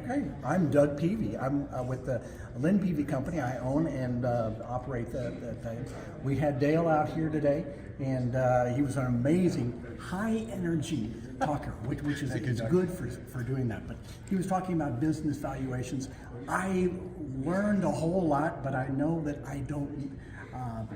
Okay, I'm Doug Peavey. I'm with the Lynn Peavey Company. I own and operate the thing. We had Dale out here today, and he was an amazing, high energy talker, which is good for doing that. But he was talking about business valuations. I learned a whole lot, but I know that I don't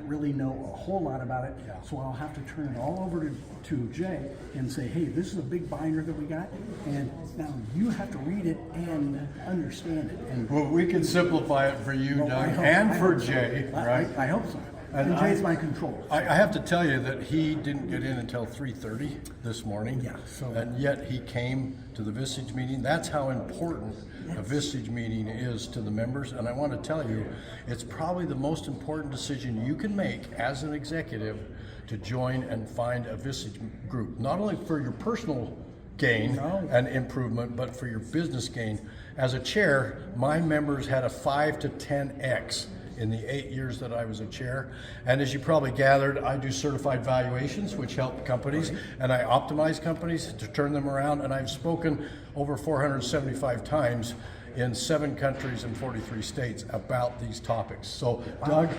really know a whole lot about it, so I'll have to turn it all over to Jay and say, hey, this is a big binder that we got, and now you have to read it and understand it. And well, we can simplify it for you, Doug, and for Jay, right? I hope so. And Jay's my control. I have to tell you that he didn't get in until 3:30 this morning, and yet he came to the Vistage meeting. That's how important a Vistage meeting is to the members, and I want to tell you, it's probably the most important decision you can make as an executive to join and find a Vistage group, not only for your personal gain and improvement, but for your business gain. As a chair, my members had a 5 to 10x in the 8 years that I was a chair. And as you probably gathered, I do certified valuations, which help companies, and I optimize companies to turn them around. And I've spoken over 475 times in 7 countries and 43 states about these topics. So Doug,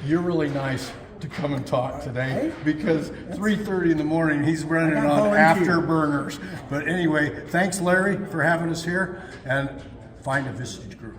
you're really nice to come and talk today, because 3:30 in the morning he's running on afterburners. But anyway, thanks Larry for having us here, and find a Vistage group.